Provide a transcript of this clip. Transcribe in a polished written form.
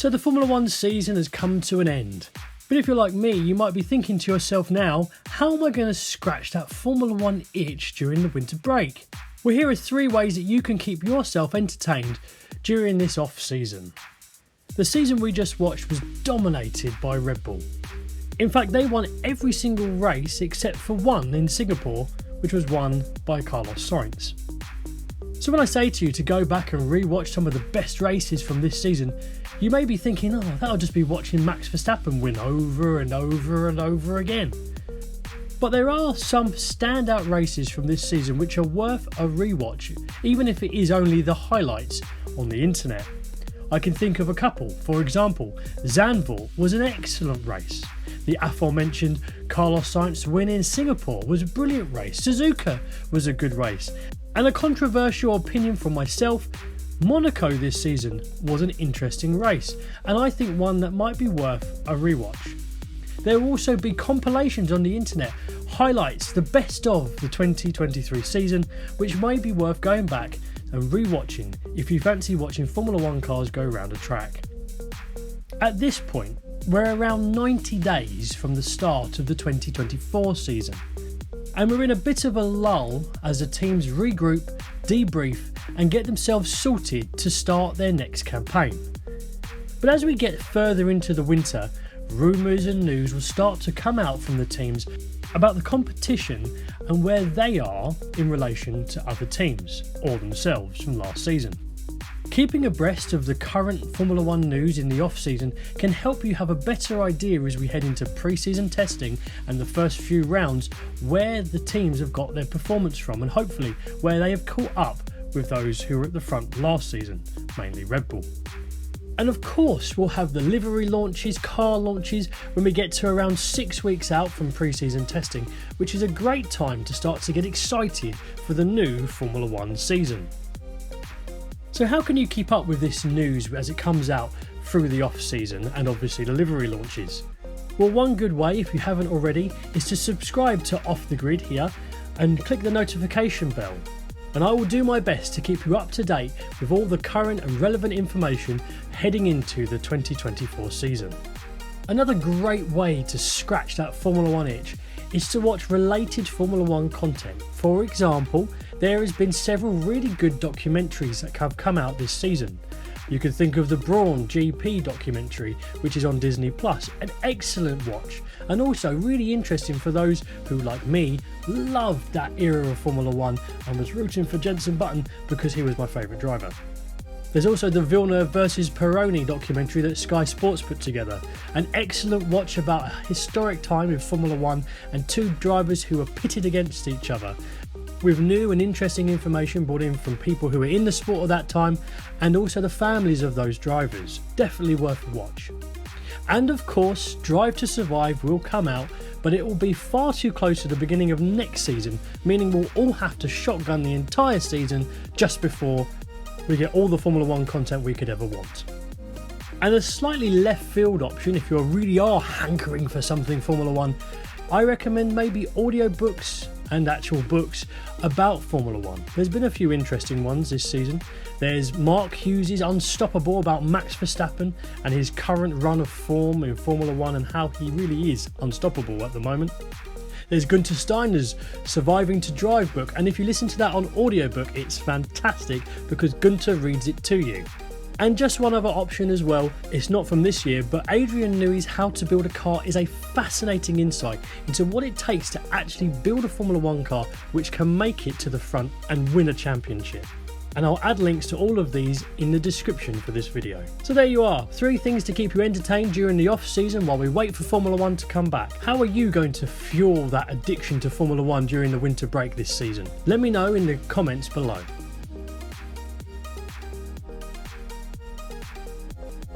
So the Formula 1 season has come to an end. But if you're like me, you might be thinking to yourself now, how am I going to scratch that Formula 1 itch during the winter break? Well, here are 3 ways that you can keep yourself entertained during this off-season. The season we just watched was dominated by Red Bull. In fact, they won every single race except for one in Singapore, which was won by Carlos Sainz. So when I say to you to go back and re-watch some of the best races from this season, you may be thinking, oh, that'll just be watching Max Verstappen win over and over and over again. But there are some standout races from this season which are worth a re-watch, even if it is only the highlights on the internet. I can think of a couple. For example, Zandvoort was an excellent race. The aforementioned Carlos Sainz win in Singapore was a brilliant race. Suzuka was a good race. And a controversial opinion from myself, Monaco this season was an interesting race, and I think one that might be worth a rewatch. There will also be compilations on the internet, highlights, the best of the 2023 season, which may be worth going back and rewatching if you fancy watching Formula 1 cars go around a track. At this point, we're around 90 days from the start of the 2024 season, and we're in a bit of a lull as the teams regroup, debrief and get themselves sorted to start their next campaign. But as we get further into the winter, rumours and news will start to come out from the teams about the competition and where they are in relation to other teams or themselves from last season. Keeping abreast of the current Formula 1 news in the off-season can help you have a better idea as we head into pre-season testing and the first few rounds where the teams have got their performance from and hopefully where they have caught up with those who were at the front last season, mainly Red Bull. And of course we'll have the livery launches, car launches when we get to around 6 weeks out from pre-season testing, which is a great time to start to get excited for the new Formula 1 season. So how can you keep up with this news as it comes out through the off-season and obviously the livery launches? Well, one good way, if you haven't already, is to subscribe to Off the Grid here and click the notification bell. And I will do my best to keep you up to date with all the current and relevant information heading into the 2024 season. Another great way to scratch that Formula 1 itch is to watch related Formula 1 content. For example, there has been several really good documentaries that have come out this season. You can think of the Brawn GP documentary, which is on Disney+, an excellent watch, and also really interesting for those who, like me, loved that era of Formula 1 and was rooting for Jenson Button because he was my favourite driver. There's also the Villeneuve vs Pironi documentary that Sky Sports put together, an excellent watch about a historic time in Formula 1 and 2 drivers who were pitted against each other, with new and interesting information brought in from people who were in the sport at that time and also the families of those drivers. Definitely worth a watch. And of course, Drive to Survive will come out, but it will be far too close to the beginning of next season, meaning we'll all have to shotgun the entire season just before we get all the Formula 1 content we could ever want. And a slightly left field option, if you really are hankering for something Formula 1, I recommend maybe audiobooks and actual books about Formula 1. There's been a few interesting ones this season. There's Mark Hughes' Unstoppable about Max Verstappen and his current run of form in Formula 1 and how he really is unstoppable at the moment. There's Gunther Steiner's Surviving to Drive book, and if you listen to that on audiobook, it's fantastic because Gunther reads it to you. And just one other option as well, it's not from this year, but Adrian Newey's How to Build a Car is a fascinating insight into what it takes to actually build a Formula 1 car which can make it to the front and win a championship. And I'll add links to all of these in the description for this video. So there you are, 3 things to keep you entertained during the off season while we wait for Formula 1 to come back. How are you going to fuel that addiction to Formula 1 during the winter break this season? Let me know in the comments below.